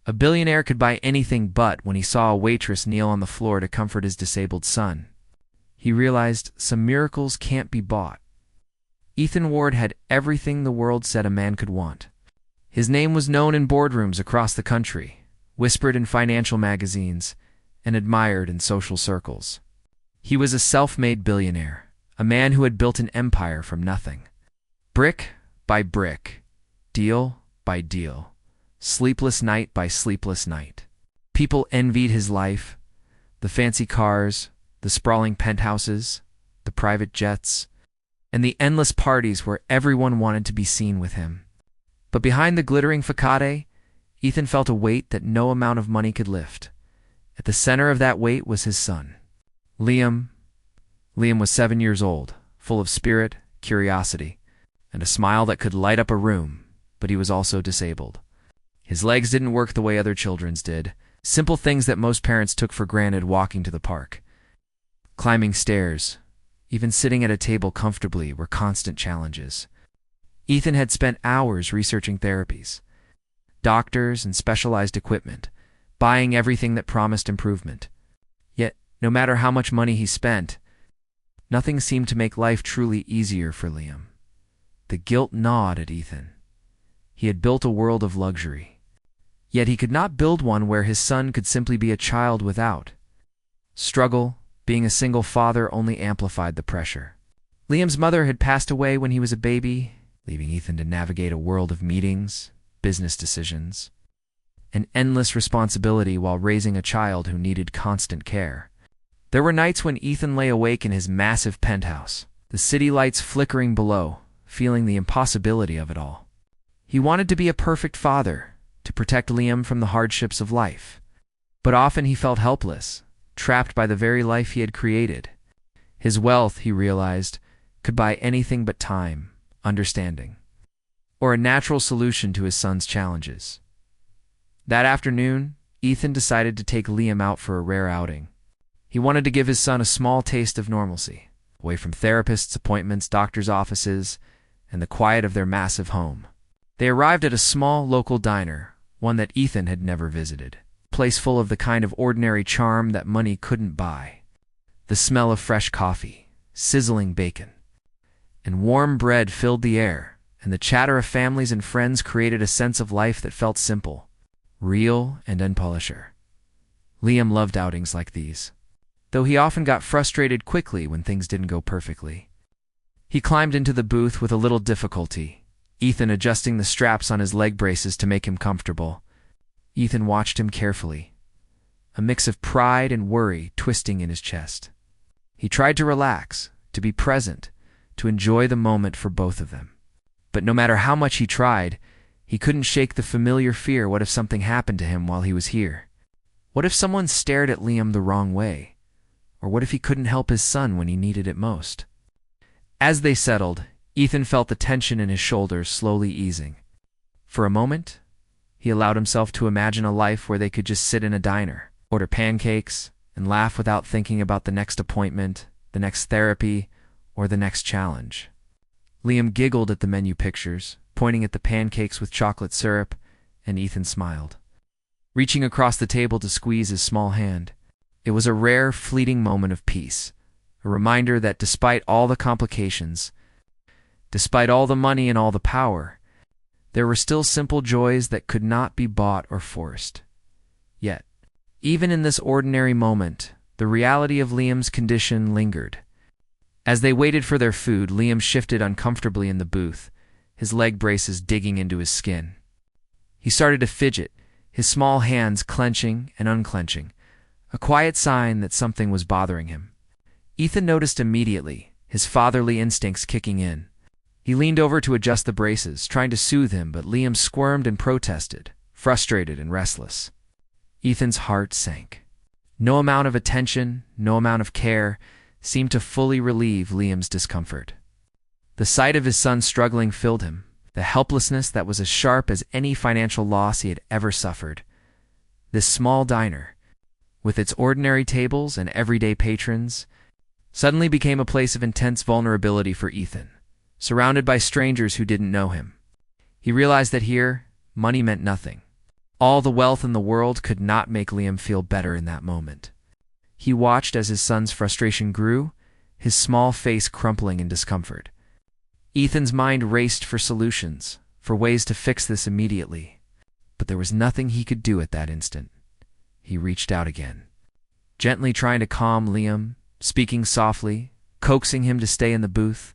A billionaire could buy anything but when he saw a waitress kneel on the floor to comfort his disabled son, he realized some miracles can't be bought. Ethan Ward had everything the world said a man could want. His name was known in boardrooms across the country, whispered in financial magazines, and admired in social circles. He was a self-made billionaire, a man who had built an empire from nothing. Brick by brick, deal by deal, sleepless night by sleepless night. People envied his life, the fancy cars, the sprawling penthouses, the private jets, and the endless parties where everyone wanted to be seen with him. But behind the glittering facade, Ethan felt a weight that no amount of money could lift. At the center of that weight was his son, Liam. Liam was 7 years old, full of spirit, curiosity, and a smile that could light up a room, but he was also disabled. His legs didn't work the way other children's did, simple things that most parents took for granted: walking to the park, climbing stairs, even sitting at a table comfortably were constant challenges. Ethan had spent hours researching therapies, doctors, and specialized equipment, buying everything that promised improvement. Yet, no matter how much money he spent, nothing seemed to make life truly easier for Liam. The guilt gnawed at Ethan. He had built a world of luxury, yet he could not build one where his son could simply be a child without. Struggle, being a single father, only amplified the pressure. Liam's mother had passed away when he was a baby, leaving Ethan to navigate a world of meetings, business decisions, and endless responsibility while raising a child who needed constant care. There were nights when Ethan lay awake in his massive penthouse, the city lights flickering below, feeling the impossibility of it all. He wanted to be a perfect father, to protect Liam from the hardships of life. But often he felt helpless, trapped by the very life he had created. His wealth, he realized, could buy anything but time, understanding, or a natural solution to his son's challenges. That afternoon, Ethan decided to take Liam out for a rare outing. He wanted to give his son a small taste of normalcy, away from therapists' appointments, doctors' offices, and the quiet of their massive home. They arrived at a small local diner, one that Ethan had never visited, a place full of the kind of ordinary charm that money couldn't buy. The smell of fresh coffee, sizzling bacon, and warm bread filled the air, and the chatter of families and friends created a sense of life that felt simple, real, and unpolished. Liam loved outings like these, though he often got frustrated quickly when things didn't go perfectly. He climbed into the booth with a little difficulty, Ethan adjusting the straps on his leg braces to make him comfortable. Ethan watched him carefully, a mix of pride and worry twisting in his chest. He tried to relax, to be present, to enjoy the moment for both of them. But no matter how much he tried, he couldn't shake the familiar fear. What if something happened to him while he was here? What if someone stared at Liam the wrong way? Or what if he couldn't help his son when he needed it most? As they settled, Ethan felt the tension in his shoulders slowly easing. For a moment, he allowed himself to imagine a life where they could just sit in a diner, order pancakes, and laugh without thinking about the next appointment, the next therapy, or the next challenge. Liam giggled at the menu pictures, pointing at the pancakes with chocolate syrup, and Ethan smiled, reaching across the table to squeeze his small hand. It was a rare, fleeting moment of peace, a reminder that despite all the complications, despite all the money and all the power, there were still simple joys that could not be bought or forced. Yet, even in this ordinary moment, the reality of Liam's condition lingered. As they waited for their food, Liam shifted uncomfortably in the booth, his leg braces digging into his skin. He started to fidget, his small hands clenching and unclenching, a quiet sign that something was bothering him. Ethan noticed immediately, his fatherly instincts kicking in. He leaned over to adjust the braces, trying to soothe him, but Liam squirmed and protested, frustrated and restless. Ethan's heart sank. No amount of attention, no amount of care, seemed to fully relieve Liam's discomfort. The sight of his son struggling filled him, the helplessness that was as sharp as any financial loss he had ever suffered. This small diner, with its ordinary tables and everyday patrons, suddenly became a place of intense vulnerability for Ethan, surrounded by strangers who didn't know him. He realized that here, money meant nothing. All the wealth in the world could not make Liam feel better in that moment. He watched as his son's frustration grew, his small face crumpling in discomfort. Ethan's mind raced for solutions, for ways to fix this immediately. But there was nothing he could do at that instant. He reached out again, gently trying to calm Liam, speaking softly, coaxing him to stay in the booth.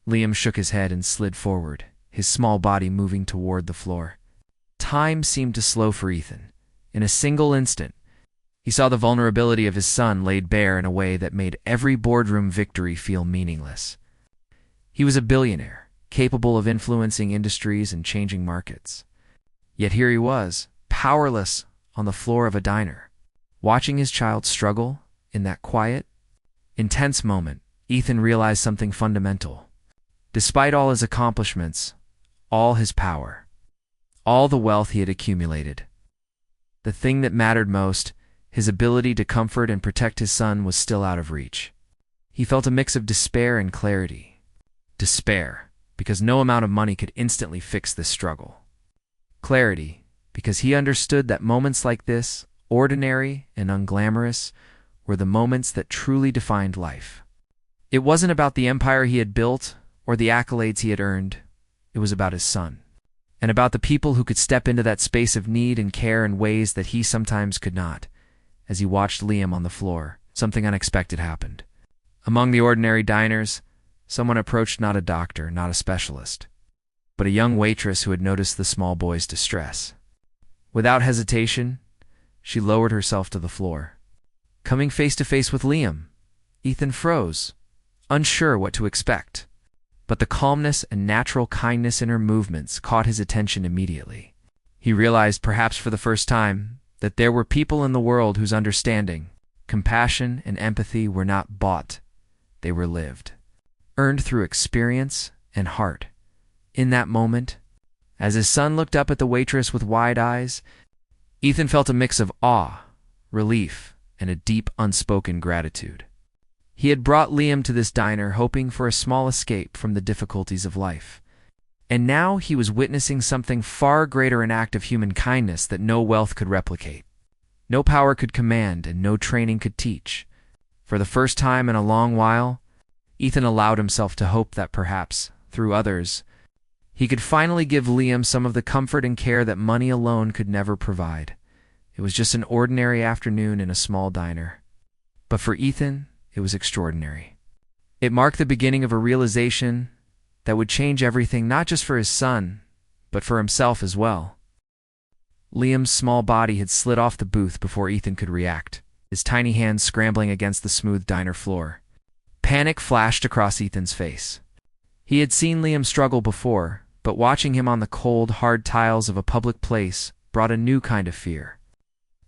Liam shook his head and slid forward, his small body moving toward the floor. Time seemed to slow for Ethan. In a single instant, he saw the vulnerability of his son laid bare in a way that made every boardroom victory feel meaningless. He was a billionaire, capable of influencing industries and changing markets. Yet here he was, powerless on the floor of a diner, watching his child struggle in that quiet, intense moment. Ethan realized something fundamental. Despite all his accomplishments, all his power, all the wealth he had accumulated, the thing that mattered most, his ability to comfort and protect his son, was still out of reach. He felt a mix of despair and clarity. Despair, because no amount of money could instantly fix this struggle. Clarity, because he understood that moments like this, ordinary and unglamorous, were the moments that truly defined life. It wasn't about the empire he had built or the accolades he had earned. It was about his son, and about the people who could step into that space of need and care in ways that he sometimes could not. As he watched Liam on the floor, something unexpected happened. Among the ordinary diners, someone approached, not a doctor, not a specialist, but a young waitress who had noticed the small boy's distress. Without hesitation, she lowered herself to the floor. Coming face to face with Liam, Ethan froze, unsure what to expect. But the calmness and natural kindness in her movements caught his attention immediately. He realized, perhaps for the first time, that there were people in the world whose understanding, compassion, and empathy were not bought. They were lived, earned through experience and heart. In that moment, as his son looked up at the waitress with wide eyes, Ethan felt a mix of awe, relief, and a deep, unspoken gratitude. He had brought Liam to this diner hoping for a small escape from the difficulties of life. And now he was witnessing something far greater, an act of human kindness that no wealth could replicate. No power could command and no training could teach. For the first time in a long while, Ethan allowed himself to hope that perhaps, through others, he could finally give Liam some of the comfort and care that money alone could never provide. It was just an ordinary afternoon in a small diner. But for Ethan, it was extraordinary. It marked the beginning of a realization that would change everything, not just for his son, but for himself as well. Liam's small body had slid off the booth before Ethan could react, his tiny hands scrambling against the smooth diner floor. Panic flashed across Ethan's face. He had seen Liam struggle before, but watching him on the cold, hard tiles of a public place brought a new kind of fear.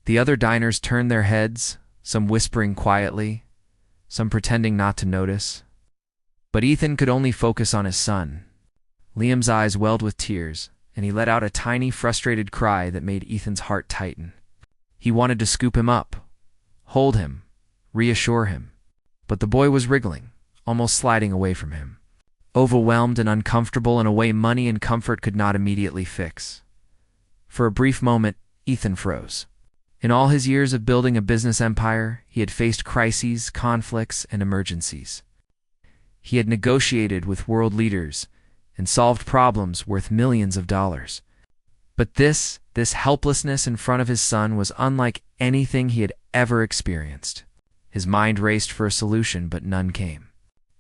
The other diners turned their heads, some whispering quietly, some pretending not to notice. But Ethan could only focus on his son. Liam's eyes welled with tears, and he let out a tiny, frustrated cry that made Ethan's heart tighten. He wanted to scoop him up, hold him, reassure him. But the boy was wriggling, almost sliding away from him, overwhelmed and uncomfortable in a way money and comfort could not immediately fix. For a brief moment, Ethan froze. In all his years of building a business empire, he had faced crises, conflicts, and emergencies. He had negotiated with world leaders and solved problems worth millions of dollars. But this helplessness in front of his son was unlike anything he had ever experienced. His mind raced for a solution, but none came.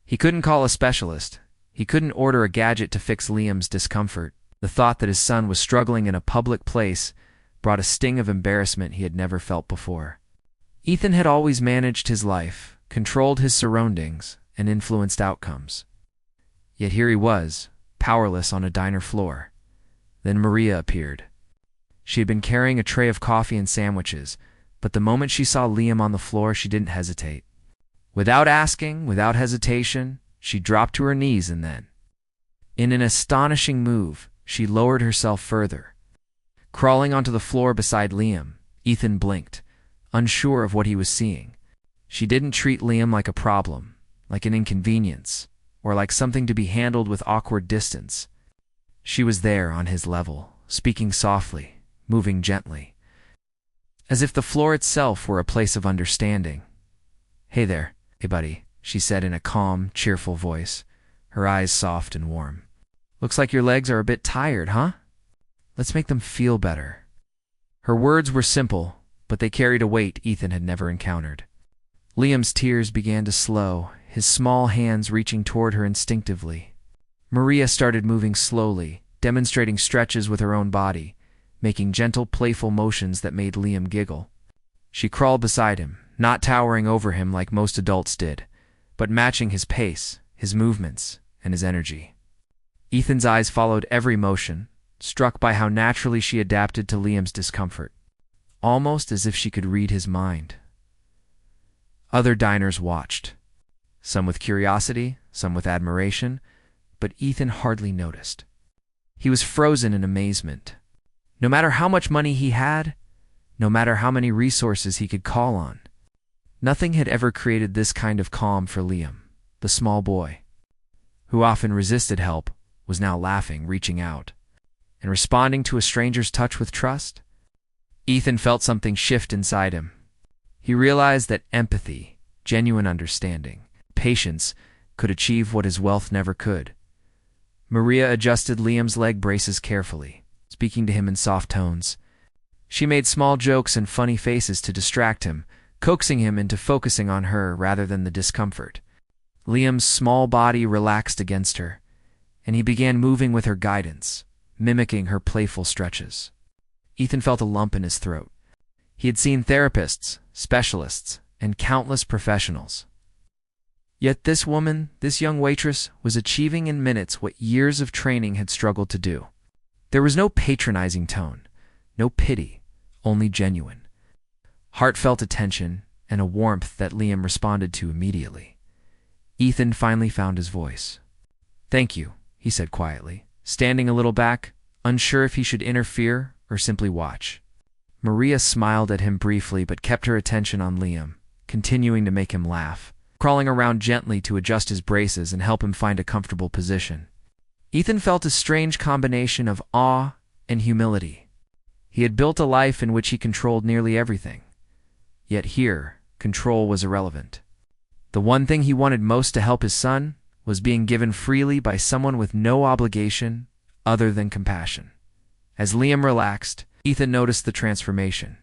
He couldn't call a specialist. He couldn't order a gadget to fix Liam's discomfort. The thought that his son was struggling in a public place brought a sting of embarrassment he had never felt before. Ethan had always managed his life, controlled his surroundings, and influenced outcomes. Yet here he was, powerless on a diner floor. Then Maria appeared. She had been carrying a tray of coffee and sandwiches, but the moment she saw Liam on the floor, she didn't hesitate. Without asking, without hesitation, she dropped to her knees and then, in an astonishing move, she lowered herself further. Crawling onto the floor beside Liam, Ethan blinked, unsure of what he was seeing. She didn't treat Liam like a problem, like an inconvenience, or like something to be handled with awkward distance. She was there on his level, speaking softly, moving gently, as if the floor itself were a place of understanding. "Hey there, hey buddy," she said in a calm, cheerful voice, her eyes soft and warm. "Looks like your legs are a bit tired, huh? Let's make them feel better." Her words were simple, but they carried a weight Ethan had never encountered. Liam's tears began to slow, his small hands reaching toward her instinctively. Maria started moving slowly, demonstrating stretches with her own body, making gentle, playful motions that made Liam giggle. She crawled beside him, not towering over him like most adults did, but matching his pace, his movements, and his energy. Ethan's eyes followed every motion, struck by how naturally she adapted to Liam's discomfort, almost as if she could read his mind. Other diners watched, some with curiosity, some with admiration, but Ethan hardly noticed. He was frozen in amazement. No matter how much money he had, no matter how many resources he could call on, nothing had ever created this kind of calm for Liam. The small boy, who often resisted help, was now laughing, reaching out, and responding to a stranger's touch with trust. Ethan felt something shift inside him. He realized that empathy, genuine understanding, patience could achieve what his wealth never could. Maria adjusted Liam's leg braces carefully, speaking to him in soft tones. She made small jokes and funny faces to distract him, coaxing him into focusing on her rather than the discomfort. Liam's small body relaxed against her, and he began moving with her guidance, mimicking her playful stretches. Ethan felt a lump in his throat. He had seen therapists, specialists, and countless professionals. Yet this woman, this young waitress, was achieving in minutes what years of training had struggled to do. There was no patronizing tone, no pity, only genuine, heartfelt attention and a warmth that Liam responded to immediately. Ethan finally found his voice. "Thank you," he said quietly, standing a little back, unsure if he should interfere or simply watch. Maria smiled at him briefly but kept her attention on Liam, continuing to make him laugh, crawling around gently to adjust his braces and help him find a comfortable position. Ethan felt a strange combination of awe and humility. He had built a life in which he controlled nearly everything. Yet here, control was irrelevant. The one thing he wanted most to help his son was being given freely by someone with no obligation other than compassion. As Liam relaxed, Ethan noticed the transformation.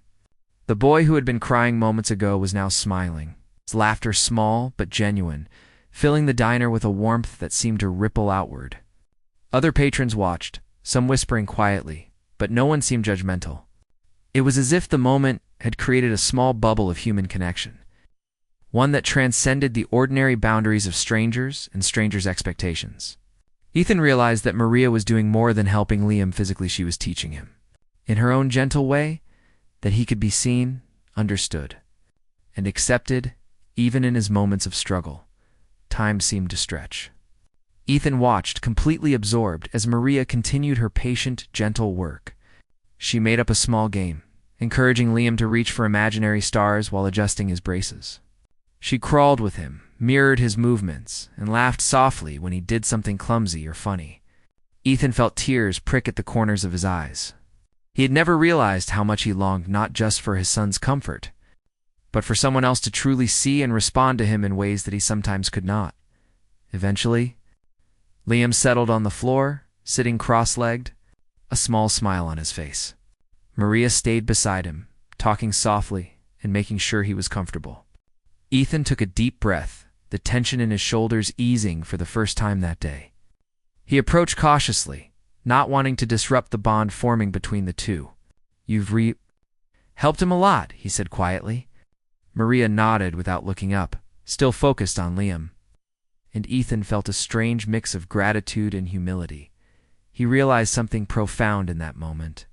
The boy who had been crying moments ago was now smiling, his laughter small but genuine, filling the diner with a warmth that seemed to ripple outward. Other patrons watched, some whispering quietly, but no one seemed judgmental. It was as if the moment had created a small bubble of human connection, one that transcended the ordinary boundaries of strangers and strangers' expectations. Ethan realized that Maria was doing more than helping Liam physically. She was teaching him, in her own gentle way, that he could be seen, understood, and accepted even in his moments of struggle. Time seemed to stretch. Ethan watched, completely absorbed, as Maria continued her patient, gentle work. She made up a small game, encouraging Liam to reach for imaginary stars while adjusting his braces. She crawled with him, mirrored his movements, and laughed softly when he did something clumsy or funny. Ethan felt tears prick at the corners of his eyes. He had never realized how much he longed not just for his son's comfort, but for someone else to truly see and respond to him in ways that he sometimes could not. Eventually, Liam settled on the floor, sitting cross-legged, a small smile on his face. Maria stayed beside him, talking softly and making sure he was comfortable. Ethan took a deep breath, the tension in his shoulders easing for the first time that day. He approached cautiously, not wanting to disrupt the bond forming between the two. "You've helped him a lot," he said quietly. Maria nodded without looking up, still focused on Liam. And Ethan felt a strange mix of gratitude and humility. He realized something profound in that moment.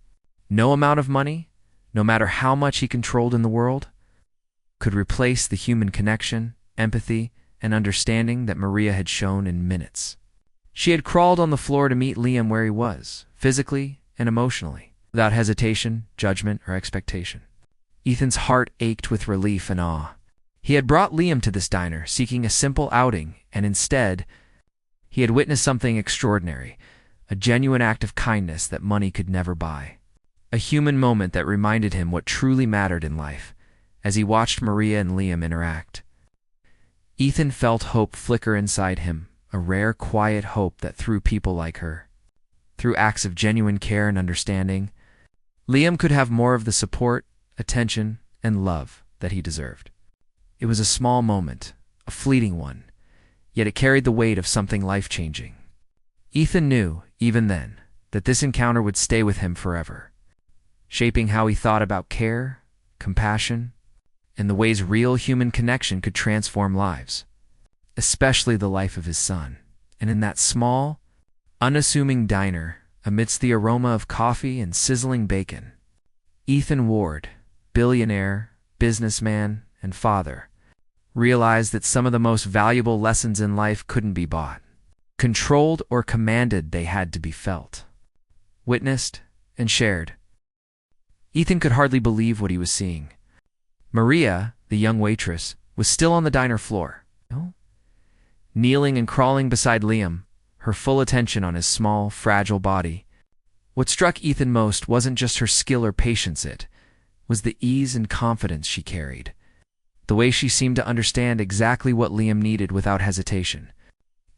No amount of money, no matter how much he controlled in the world, could replace the human connection, empathy, and understanding that Maria had shown in minutes. She had crawled on the floor to meet Liam where he was, physically and emotionally, without hesitation, judgment, or expectation. Ethan's heart ached with relief and awe. He had brought Liam to this diner seeking a simple outing, and instead, he had witnessed something extraordinary, a genuine act of kindness that money could never buy. a human moment that reminded him what truly mattered in life as he watched Maria and Liam interact. Ethan felt hope flicker inside him, a rare, quiet hope that through people like her, through acts of genuine care and understanding, Liam could have more of the support, attention, and love that he deserved. It was a small moment, a fleeting one, yet it carried the weight of something life-changing. Ethan knew, even then, that this encounter would stay with him forever, shaping how he thought about care, compassion, and the ways real human connection could transform lives, especially the life of his son. And in that small, unassuming diner, amidst the aroma of coffee and sizzling bacon, Ethan Ward, billionaire, businessman, and father, realized that some of the most valuable lessons in life couldn't be bought, controlled, or commanded. They had to be felt, witnessed, and shared. Ethan could hardly believe what he was seeing. Maria, the young waitress, was still on the diner floor, kneeling and crawling beside Liam, her full attention on his small, fragile body. What struck Ethan most wasn't just her skill or patience, it was the ease and confidence she carried, the way she seemed to understand exactly what Liam needed without hesitation.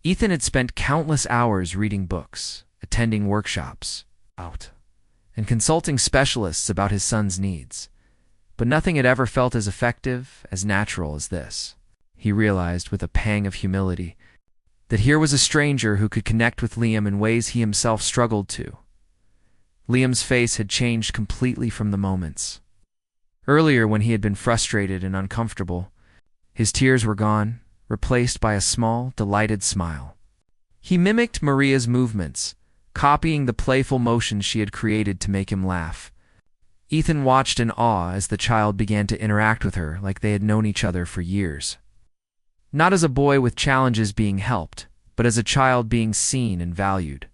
Ethan had spent countless hours reading books, attending workshops, and consulting specialists about his son's needs. But nothing had ever felt as effective, as natural as this. He realized with a pang of humility that here was a stranger who could connect with Liam in ways he himself struggled to. Liam's face had changed completely from the moments. Earlier, when he had been frustrated and uncomfortable, his tears were gone, replaced by a small, delighted smile. He mimicked Maria's movements, copying the playful motions she had created to make him laugh. Ethan watched in awe as the child began to interact with her like they had known each other for years. Not as a boy with challenges being helped, but as a child being seen and valued.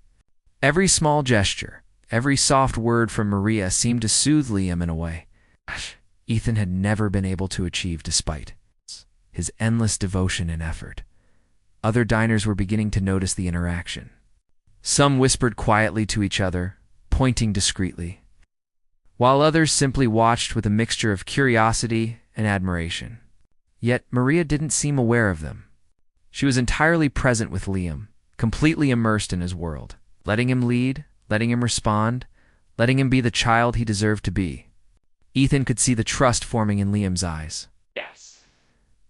Every small gesture, every soft word from Maria seemed to soothe Liam in a way Ethan had never been able to achieve despite his endless devotion and effort. Other diners were beginning to notice the interaction. Some whispered quietly to each other, pointing discreetly, while others simply watched with a mixture of curiosity and admiration. Yet Maria didn't seem aware of them. She was entirely present with Liam, completely immersed in his world, letting him lead, letting him respond, letting him be the child he deserved to be. Ethan could see the trust forming in Liam's eyes. Yes.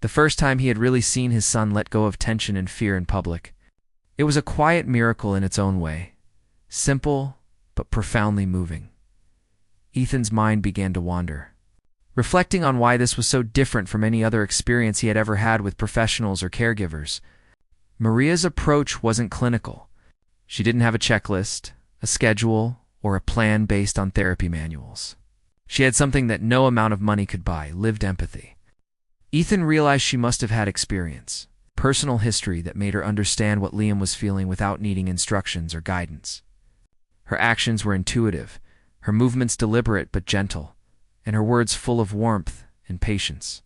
The first time he had really seen his son let go of tension and fear in public. It was a quiet miracle in its own way, simple but profoundly moving. Ethan's mind began to wander, reflecting on why this was so different from any other experience he had ever had with professionals or caregivers. Maria's approach wasn't clinical. She didn't have a checklist, a schedule, or a plan based on therapy manuals. She had something that no amount of money could buy: lived empathy. Ethan realized she must have had experience, personal history that made her understand what Liam was feeling without needing instructions or guidance. Her actions were intuitive, her movements deliberate but gentle, and her words full of warmth and patience.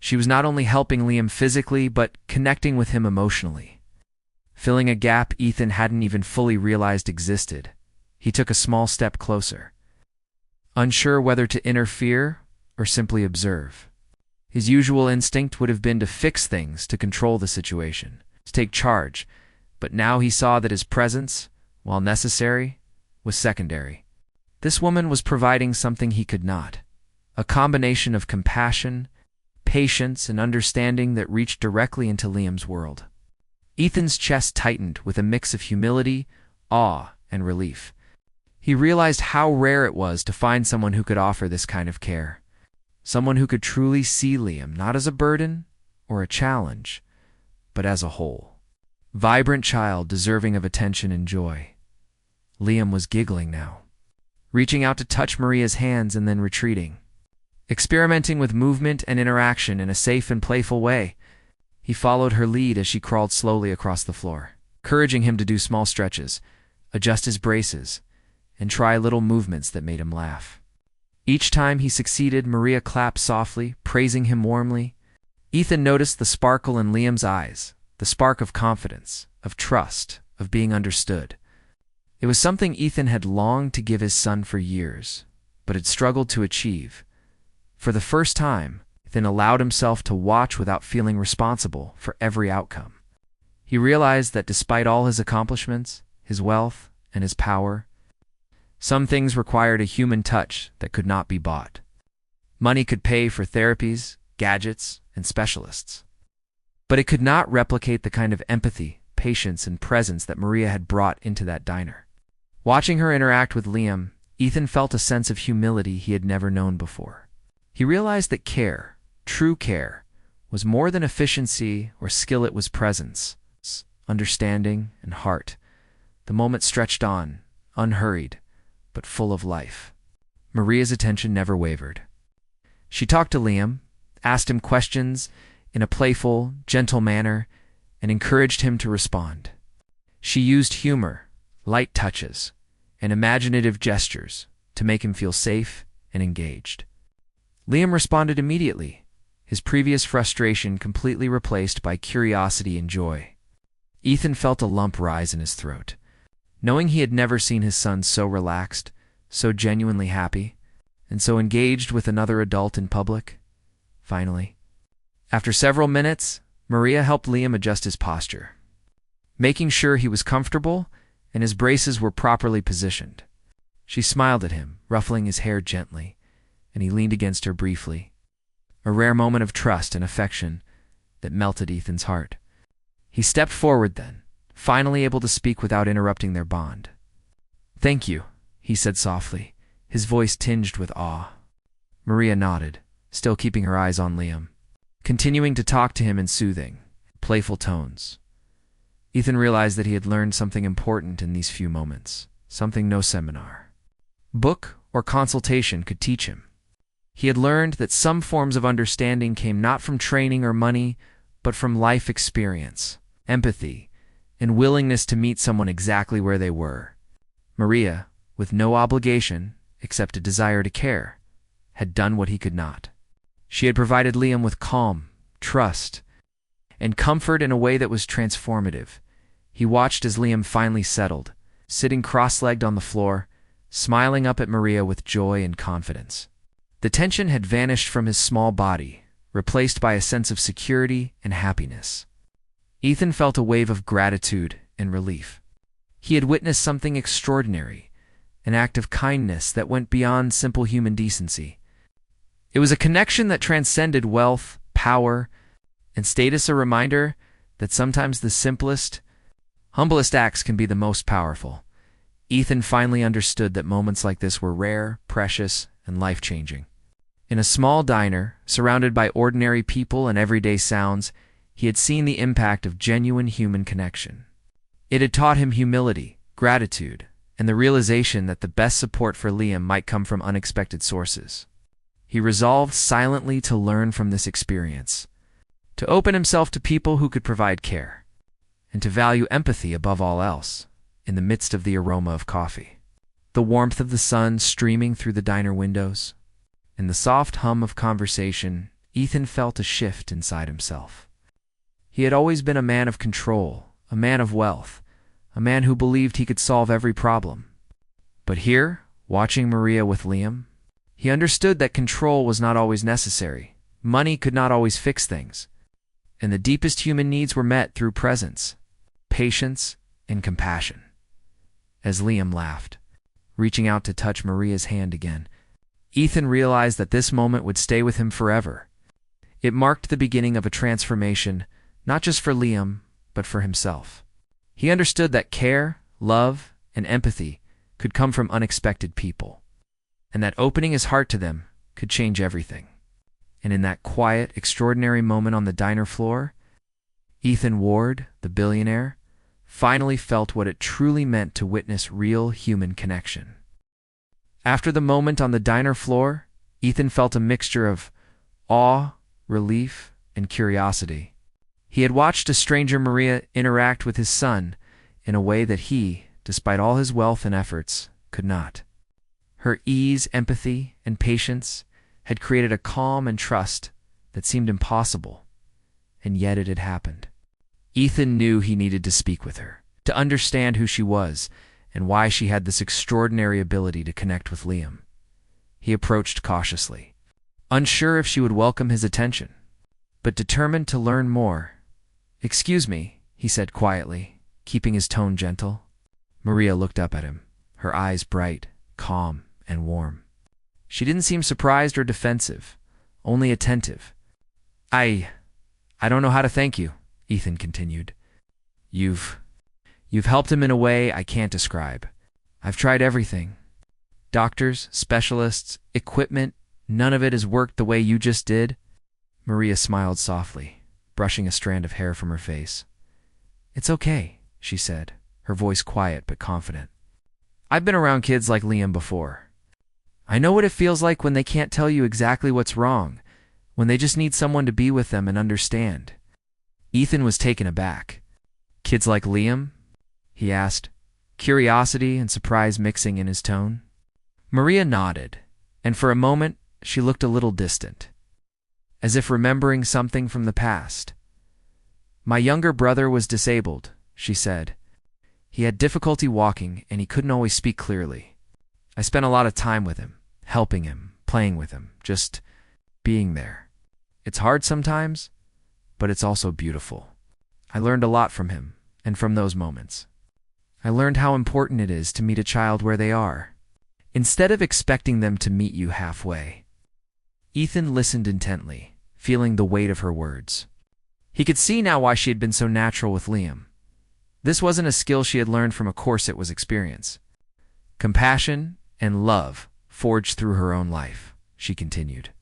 She was not only helping Liam physically, but connecting with him emotionally. Filling a gap Ethan hadn't even fully realized existed, he took a small step closer, unsure whether to interfere or simply observe. His usual instinct would have been to fix things, to control the situation, to take charge, but now he saw that his presence, while necessary, was secondary. This woman was providing something he could not, a combination of compassion, patience, and understanding that reached directly into Liam's world. Ethan's chest tightened with a mix of humility, awe, and relief. He realized how rare it was to find someone who could offer this kind of care, someone who could truly see Liam not as a burden or a challenge, but as a whole. Vibrant child deserving of attention and joy. Liam was giggling now, reaching out to touch Maria's hands and then retreating, experimenting with movement and interaction in a safe and playful way. He followed her lead as she crawled slowly across the floor, encouraging him to do small stretches, adjust his braces, and try little movements that made him laugh. Each time he succeeded, Maria clapped softly, praising him warmly. Ethan noticed the sparkle in Liam's eyes, the spark of confidence, of trust, of being understood. It was something Ethan had longed to give his son for years, but had struggled to achieve. For the first time, Ethan allowed himself to watch without feeling responsible for every outcome. He realized that despite all his accomplishments, his wealth, and his power, some things required a human touch that could not be bought. Money could pay for therapies, gadgets, and specialists, but it could not replicate the kind of empathy, patience, and presence that Maria had brought into that diner. Watching her interact with Liam, Ethan felt a sense of humility he had never known before. He realized that care, true care, was more than efficiency or skill. It was presence, understanding, and heart. The moment stretched on, unhurried, but full of life. Maria's attention never wavered. She talked to Liam, asked him questions in a playful, gentle manner, and encouraged him to respond. She used humor, light touches, and imaginative gestures to make him feel safe and engaged. Liam responded immediately, his previous frustration completely replaced by curiosity and joy. Ethan felt a lump rise in his throat, knowing he had never seen his son so relaxed, so genuinely happy, and so engaged with another adult in public. Finally, after several minutes, Maria helped Liam adjust his posture, making sure he was comfortable and his braces were properly positioned. She smiled at him, ruffling his hair gently, and he leaned against her briefly, a rare moment of trust and affection that melted Ethan's heart. He stepped forward then, finally able to speak without interrupting their bond. "Thank you," he said softly, his voice tinged with awe. Maria nodded, still keeping her eyes on Liam, continuing to talk to him in soothing, playful tones. Ethan realized that he had learned something important in these few moments, something no seminar, book, or consultation could teach him. He had learned that some forms of understanding came not from training or money, but from life experience, empathy, and willingness to meet someone exactly where they were. Maria, with no obligation except a desire to care, had done what he could not. She had provided Liam with calm, trust, and comfort in a way that was transformative. He watched as Liam finally settled, sitting cross-legged on the floor, smiling up at Maria with joy and confidence. The tension had vanished from his small body, replaced by a sense of security and happiness. Ethan felt a wave of gratitude and relief. He had witnessed something extraordinary, an act of kindness that went beyond simple human decency. It was a connection that transcended wealth, power, and status, a reminder that sometimes the simplest, humblest acts can be the most powerful. Ethan finally understood that moments like this were rare, precious, and life-changing. In a small diner, surrounded by ordinary people and everyday sounds, he had seen the impact of genuine human connection. It had taught him humility, gratitude, and the realization that the best support for Liam might come from unexpected sources. He resolved silently to learn from this experience, to open himself to people who could provide care, and to value empathy above all else, in the midst of the aroma of coffee, the warmth of the sun streaming through the diner windows, and the soft hum of conversation. Ethan felt a shift inside himself. He had always been a man of control, a man of wealth, a man who believed he could solve every problem. But here, watching Maria with Liam, he understood that control was not always necessary. Money could not always fix things, and the deepest human needs were met through presence, patience, and compassion. As Liam laughed, reaching out to touch Maria's hand again, Ethan realized that this moment would stay with him forever. It marked the beginning of a transformation, not just for Liam, but for himself. He understood that care, love, and empathy could come from unexpected people, and that opening his heart to them could change everything. And in that quiet, extraordinary moment on the diner floor, Ethan Ward, the billionaire, finally felt what it truly meant to witness real human connection. After the moment on the diner floor, Ethan felt a mixture of awe, relief, and curiosity. He had watched a stranger Maria interact with his son in a way that he, despite all his wealth and efforts, could not. Her ease, empathy, and patience had created a calm and trust that seemed impossible, and yet it had happened. Ethan knew he needed to speak with her, to understand who she was, and why she had this extraordinary ability to connect with Liam. He approached cautiously, unsure if she would welcome his attention, but determined to learn more. "Excuse me," he said quietly, keeping his tone gentle. Maria looked up at him, her eyes bright, calm, and warm. She didn't seem surprised or defensive, only attentive. I don't know how to thank you," Ethan continued. You've helped him in a way I can't describe. I've tried everything. Doctors, specialists, equipment, none of it has worked the way you just did." Maria smiled softly, brushing a strand of hair from her face. "It's okay," she said, her voice quiet but confident. "I've been around kids like Liam before. I know what it feels like when they can't tell you exactly what's wrong, when they just need someone to be with them and understand." Ethan was taken aback. "Kids like Liam?" he asked, curiosity and surprise mixing in his tone. Maria nodded, and for a moment she looked a little distant, as if remembering something from the past. "My younger brother was disabled," she said. "He had difficulty walking, and he couldn't always speak clearly. I spent a lot of time with him, helping him, playing with him, just being there. It's hard sometimes, but it's also beautiful. I learned a lot from him, and from those moments. I learned how important it is to meet a child where they are, instead of expecting them to meet you halfway." Ethan listened intently, feeling the weight of her words. He could see now why she had been so natural with Liam. This wasn't a skill she had learned from a course, it was experience. "Compassion and love forged through her own life," she continued.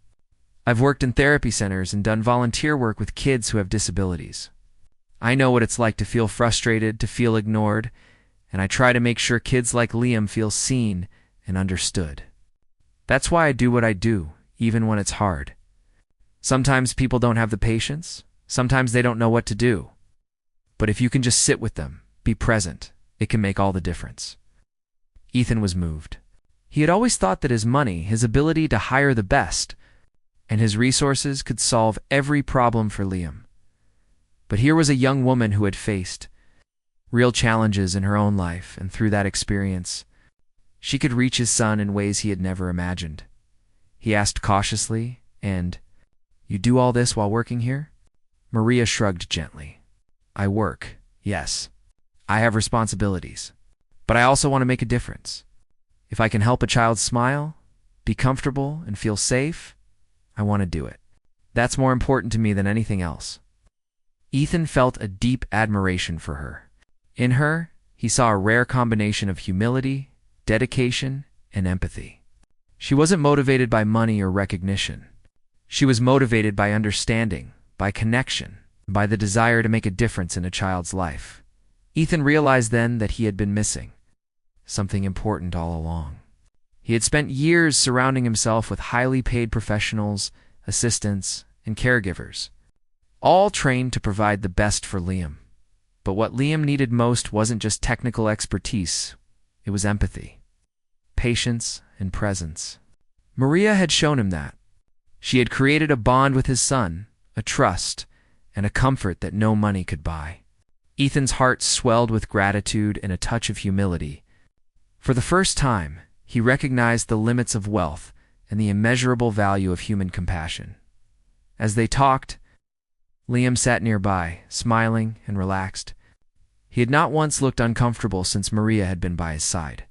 "I've worked in therapy centers and done volunteer work with kids who have disabilities. I know what it's like to feel frustrated, to feel ignored, and I try to make sure kids like Liam feel seen and understood. That's why I do what I do, even when it's hard. Sometimes people don't have the patience, sometimes they don't know what to do. But if you can just sit with them, be present, it can make all the difference." Ethan was moved. He had always thought that his money, his ability to hire the best, and his resources could solve every problem for Liam. But here was a young woman who had faced real challenges in her own life, and through that experience, she could reach his son in ways he had never imagined. He asked cautiously, "And you do all this while working here?" Maria shrugged gently. "I work, yes. I have responsibilities. But I also want to make a difference. If I can help a child smile, be comfortable, and feel safe, I want to do it. That's more important to me than anything else." Ethan felt a deep admiration for her. In her, he saw a rare combination of humility, dedication, and empathy. She wasn't motivated by money or recognition. She was motivated by understanding, by connection, by the desire to make a difference in a child's life. Ethan realized then that he had been missing something important all along. He had spent years surrounding himself with highly paid professionals, assistants, and caregivers, all trained to provide the best for Liam. But what Liam needed most wasn't just technical expertise, it was empathy, patience, and presence. Maria had shown him that. She had created a bond with his son, a trust, and a comfort that no money could buy. Ethan's heart swelled with gratitude and a touch of humility. For the first time, he recognized the limits of wealth and the immeasurable value of human compassion. As they talked, Liam sat nearby, smiling and relaxed. He had not once looked uncomfortable since Maria had been by his side.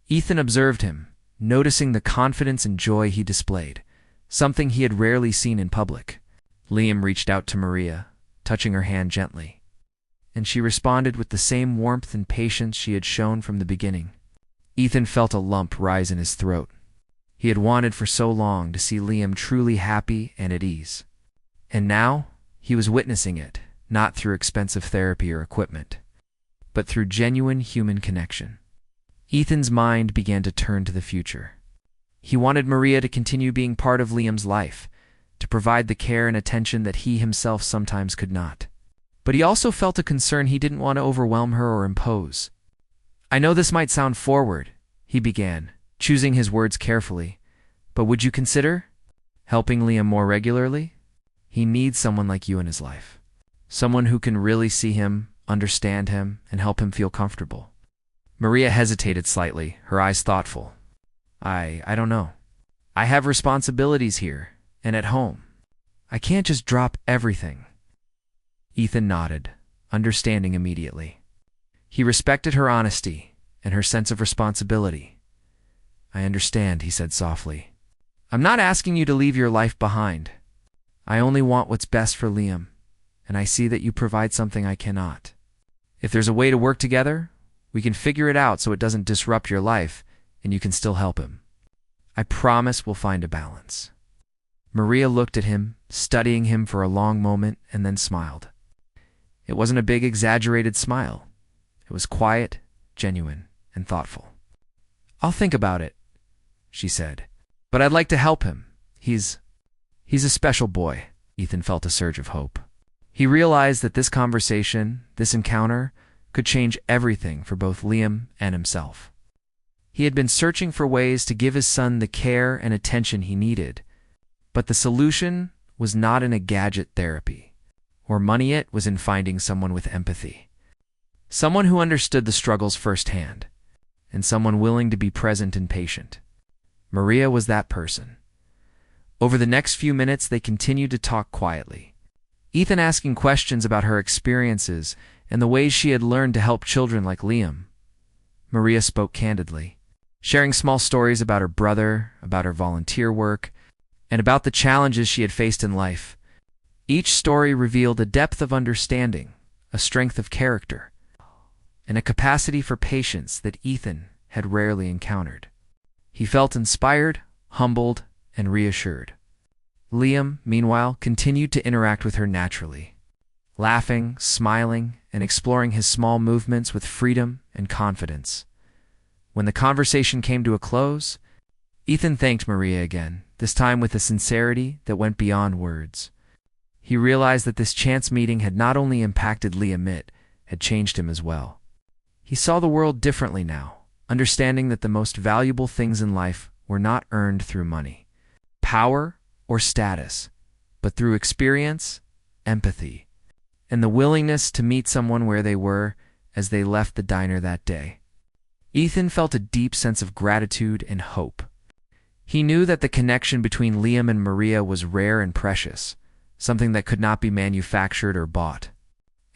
Ethan observed him, noticing the confidence and joy he displayed, something he had rarely seen in public. Liam reached out to Maria, touching her hand gently, and she responded with the same warmth and patience she had shown from the beginning. Ethan felt a lump rise in his throat. He had wanted for so long to see Liam truly happy and at ease. And now, he was witnessing it, not through expensive therapy or equipment, but through genuine human connection. Ethan's mind began to turn to the future. He wanted Maria to continue being part of Liam's life, to provide the care and attention that he himself sometimes could not. But he also felt a concern he didn't want to overwhelm her or impose. "I know this might sound forward," he began, choosing his words carefully, "but would you consider helping Liam more regularly? He needs someone like you in his life. Someone who can really see him, understand him, and help him feel comfortable." Maria hesitated slightly, her eyes thoughtful. I don't know. I have responsibilities here and at home. I can't just drop everything. Ethan nodded, understanding immediately. He respected her honesty and her sense of responsibility. I understand, he said softly. I'm not asking you to leave your life behind. I only want what's best for Liam, and I see that you provide something I cannot. If there's a way to work together, we can figure it out so it doesn't disrupt your life and you can still help him. I promise we'll find a balance. Maria looked at him, studying him for a long moment, and then smiled. It wasn't a big, exaggerated smile. It was quiet, genuine, and thoughtful. I'll think about it, she said. But I'd like to help him. He's a special boy. Ethan felt a surge of hope. He realized that this conversation, this encounter, could change everything for both Liam and himself. He had been searching for ways to give his son the care and attention he needed, but the solution was not in a gadget therapy, or money. It was in finding someone with empathy. Someone who understood the struggles firsthand, and someone willing to be present and patient. Maria was that person. Over the next few minutes, they continued to talk quietly. Ethan asking questions about her experiences and the ways she had learned to help children like Liam. Maria spoke candidly, sharing small stories about her brother, about her volunteer work, and about the challenges she had faced in life. Each story revealed a depth of understanding, a strength of character, and a capacity for patience that Ethan had rarely encountered. He felt inspired, humbled, and reassured. Liam, meanwhile, continued to interact with her naturally, laughing, smiling, and exploring his small movements with freedom and confidence. When the conversation came to a close, Ethan thanked Maria again, this time with a sincerity that went beyond words. He realized that this chance meeting had not only impacted Liam, it had changed him as well. He saw the world differently now, understanding that the most valuable things in life were not earned through money, power, or status, but through experience, empathy, and the willingness to meet someone where they were as they left the diner that day. Ethan felt a deep sense of gratitude and hope. He knew that the connection between Liam and Maria was rare and precious, something that could not be manufactured or bought.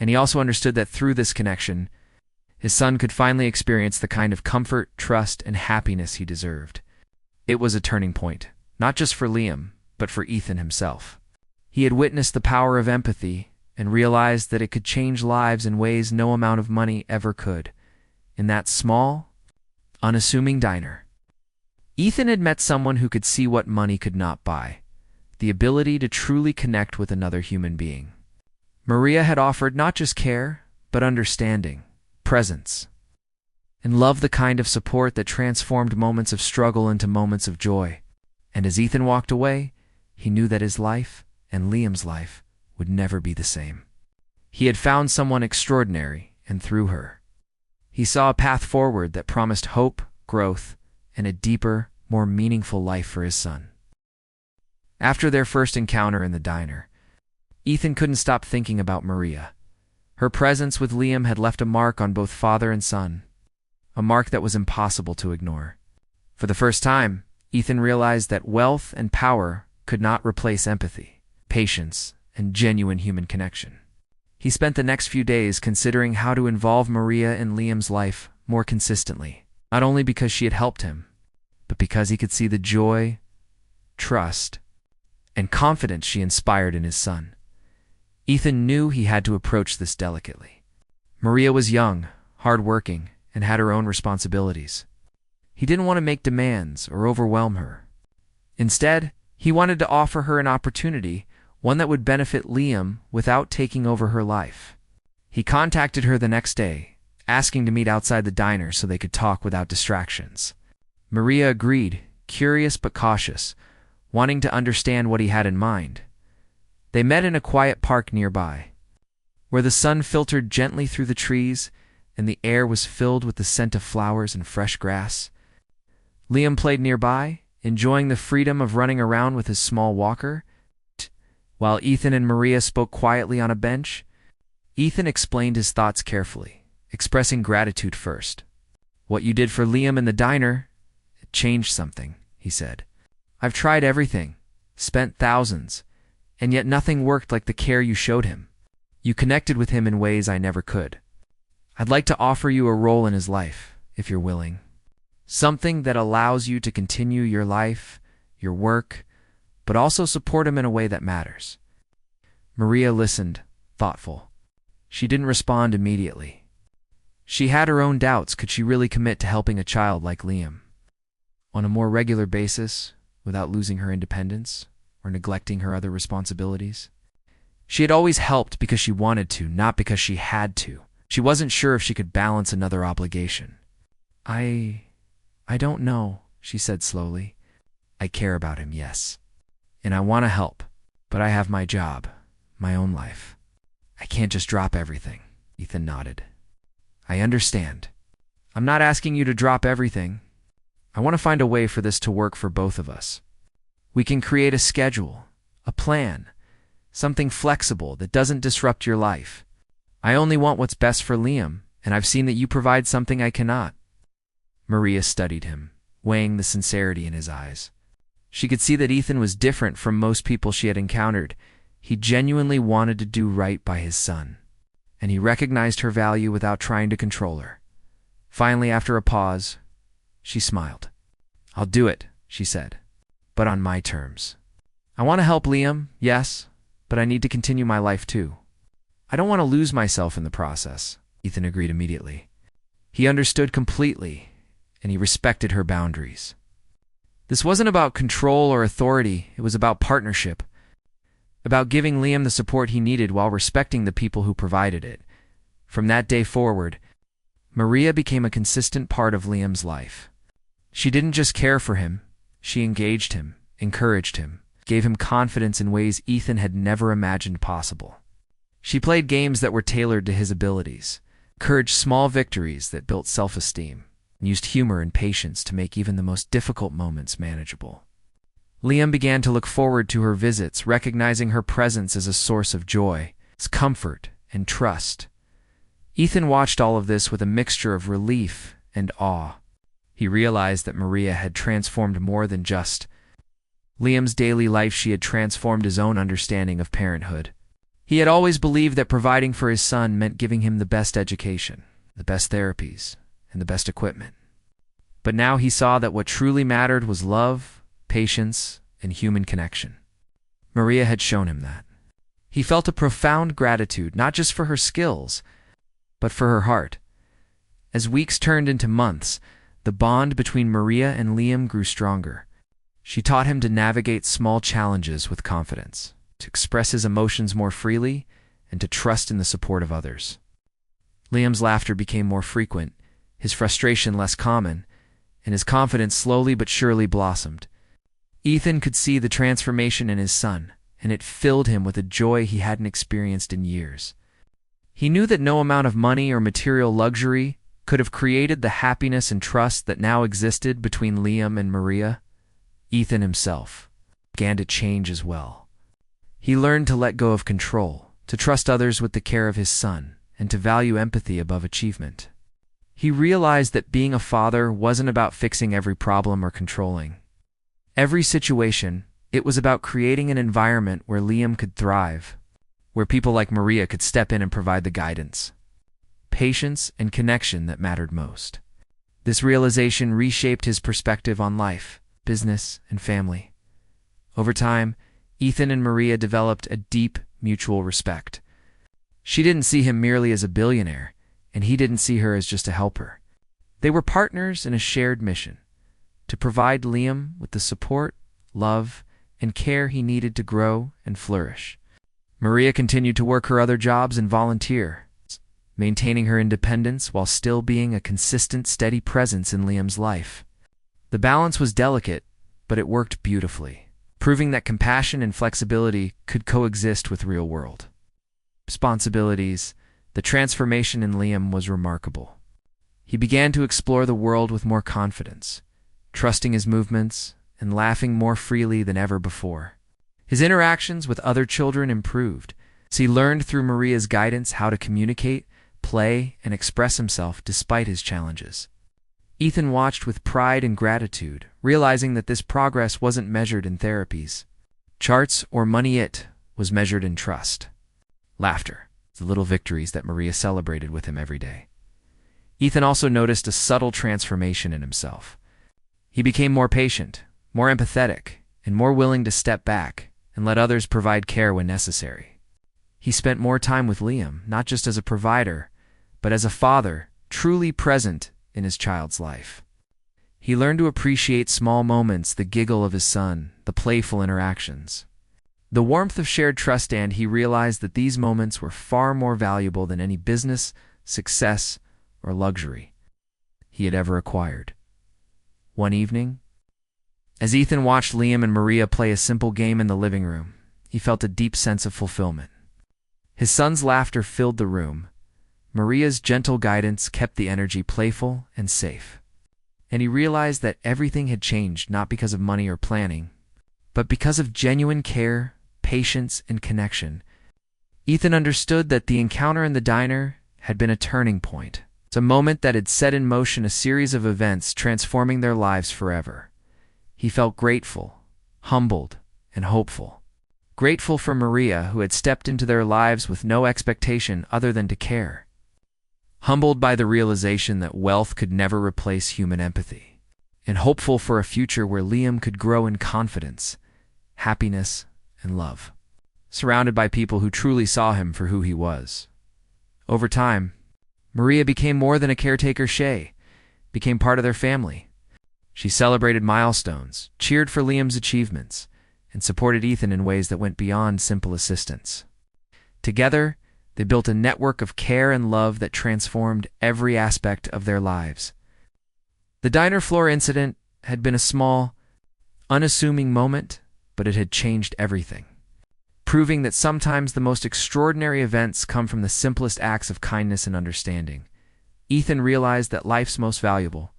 And he also understood that through this connection, his son could finally experience the kind of comfort, trust, and happiness he deserved. It was a turning point, not just for Liam, but for Ethan himself. He had witnessed the power of empathy and realized that it could change lives in ways no amount of money ever could. In that small, unassuming diner, Ethan had met someone who could see what money could not buy, the ability to truly connect with another human being. Maria had offered not just care, but understanding, presence, and love, the kind of support that transformed moments of struggle into moments of joy. And as Ethan walked away, he knew that his life and Liam's life would never be the same. He had found someone extraordinary, and through her, he saw a path forward that promised hope, growth, and a deeper, more meaningful life for his son. After their first encounter in the diner, Ethan couldn't stop thinking about Maria. Her presence with Liam had left a mark on both father and son, a mark that was impossible to ignore. For the first time, Ethan realized that wealth and power could not replace empathy, patience, and genuine human connection. He spent the next few days considering how to involve Maria in Liam's life more consistently, not only because she had helped him, but because he could see the joy, trust, and confidence she inspired in his son. Ethan knew he had to approach this delicately. Maria was young, hardworking, and had her own responsibilities. He didn't want to make demands or overwhelm her. Instead, he wanted to offer her an opportunity, one that would benefit Liam without taking over her life. He contacted her the next day, asking to meet outside the diner so they could talk without distractions. Maria agreed, curious but cautious, wanting to understand what he had in mind. They met in a quiet park nearby, where the sun filtered gently through the trees and the air was filled with the scent of flowers and fresh grass. Liam played nearby, enjoying the freedom of running around with his small walker, while Ethan and Maria spoke quietly on a bench. Ethan explained his thoughts carefully, expressing gratitude first. "What you did for Liam in the diner, it changed something," he said. "I've tried everything, spent thousands, and yet nothing worked like the care you showed him. You connected with him in ways I never could. I'd like to offer you a role in his life, if you're willing. Something that allows you to continue your life, your work, but also support him in a way that matters." Maria listened, thoughtful. She didn't respond immediately. She had her own doubts. Could she really commit to helping a child like Liam on a more regular basis without losing her independence or neglecting her other responsibilities? She had always helped because she wanted to, not because she had to. She wasn't sure if she could balance another obligation. I don't know," she said slowly. "I care about him, yes. And I want to help, but I have my job, my own life. I can't just drop everything." Ethan nodded. "I understand. I'm not asking you to drop everything. I want to find a way for this to work for both of us. We can create a schedule, a plan, something flexible that doesn't disrupt your life. I only want what's best for Liam, and I've seen that you provide something I cannot." Maria studied him, weighing the sincerity in his eyes. She could see that Ethan was different from most people she had encountered. He genuinely wanted to do right by his son, and he recognized her value without trying to control her. Finally, after a pause, she smiled. "I'll do it," she said, "but on my terms. I want to help Liam, yes, but I need to continue my life too. I don't want to lose myself in the process." Ethan agreed immediately. He understood completely, and he respected her boundaries. This wasn't about control or authority. It was about partnership, about giving Liam the support he needed while respecting the people who provided it. From that day forward, Maria became a consistent part of Liam's life. She didn't just care for him, she engaged him, encouraged him, gave him confidence in ways Ethan had never imagined possible. She played games that were tailored to his abilities, encouraged small victories that built self-esteem, and used humor and patience to make even the most difficult moments manageable. Liam began to look forward to her visits, recognizing her presence as a source of joy, comfort, and trust. Ethan watched all of this with a mixture of relief and awe. He realized that Maria had transformed more than just Liam's daily life. She had transformed his own understanding of parenthood. He had always believed that providing for his son meant giving him the best education, the best therapies, and the best equipment. But now he saw that what truly mattered was love, patience, and human connection. Maria had shown him that. He felt a profound gratitude, not just for her skills, but for her heart. As weeks turned into months, the bond between Maria and Liam grew stronger. She taught him to navigate small challenges with confidence, to express his emotions more freely, and to trust in the support of others. Liam's laughter became more frequent, his frustration less common, and his confidence slowly but surely blossomed. Ethan could see the transformation in his son, and it filled him with a joy he hadn't experienced in years. He knew that no amount of money or material luxury could have created the happiness and trust that now existed between Liam and Maria. Ethan himself began to change as well. He learned to let go of control, to trust others with the care of his son, and to value empathy above achievement. He realized that being a father wasn't about fixing every problem or controlling every situation. It was about creating an environment where Liam could thrive, where people like Maria could step in and provide the guidance, patience, and connection that mattered most. This realization reshaped his perspective on life, business, and family. Over time, Ethan and Maria developed a deep mutual respect. She didn't see him merely as a billionaire, and he didn't see her as just a helper. They were partners in a shared mission: to provide Liam with the support, love, and care he needed to grow and flourish. Maria continued to work her other jobs and volunteer, maintaining her independence while still being a consistent, steady presence in Liam's life. The balance was delicate, but it worked beautifully, proving that compassion and flexibility could coexist with real-world responsibilities. The transformation in Liam was remarkable. He began to explore the world with more confidence, trusting his movements and laughing more freely than ever before. His interactions with other children improved, as he learned through Maria's guidance how to communicate, play, and express himself despite his challenges. Ethan watched with pride and gratitude, realizing that this progress wasn't measured in therapies, charts, or money. It was measured in trust, laughter, the little victories that Maria celebrated with him every day. Ethan also noticed a subtle transformation in himself. He became more patient, more empathetic, and more willing to step back and let others provide care when necessary. He spent more time with Liam, not just as a provider, but as a father, truly present in his child's life. He learned to appreciate small moments, the giggle of his son, the playful interactions, the warmth of shared trust, and he realized that these moments were far more valuable than any business, success, or luxury he had ever acquired. One evening, as Ethan watched Liam and Maria play a simple game in the living room, he felt a deep sense of fulfillment. His son's laughter filled the room. Maria's gentle guidance kept the energy playful and safe. And he realized that everything had changed not because of money or planning, but because of genuine care, patience, and connection. Ethan understood that the encounter in the diner had been a turning point. It's a moment that had set in motion a series of events transforming their lives forever. He felt grateful, humbled, and hopeful. Grateful for Maria, who had stepped into their lives with no expectation other than to care. Humbled by the realization that wealth could never replace human empathy. And hopeful for a future where Liam could grow in confidence, happiness, and love, surrounded by people who truly saw him for who he was. Over time, Maria became more than a caretaker. She became part of their family. She celebrated milestones, cheered for Liam's achievements, and supported Ethan in ways that went beyond simple assistance. Together, they built a network of care and love that transformed every aspect of their lives. The diner floor incident had been a small, unassuming moment, but it had changed everything, proving that sometimes the most extraordinary events come from the simplest acts of kindness and understanding. Ethan realized that life's most valuable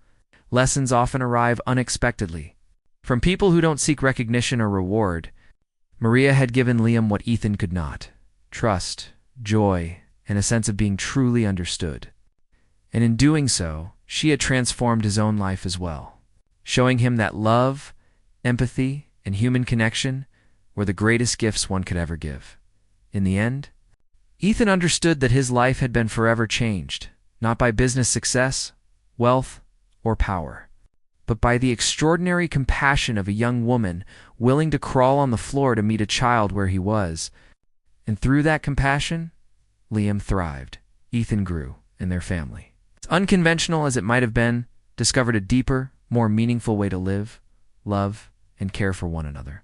lessons often arrive unexpectedly, from people who don't seek recognition or reward. Maria had given Liam what Ethan could not: trust, joy, and a sense of being truly understood. And in doing so, she had transformed his own life as well, showing him that love, empathy, and human connection were the greatest gifts one could ever give. In the end, Ethan understood that his life had been forever changed, not by business success, wealth, or power, but by the extraordinary compassion of a young woman willing to crawl on the floor to meet a child where he was. And through that compassion, Liam thrived, Ethan grew, and their family, as unconventional as it might have been, discovered a deeper, more meaningful way to live, love, and care for one another.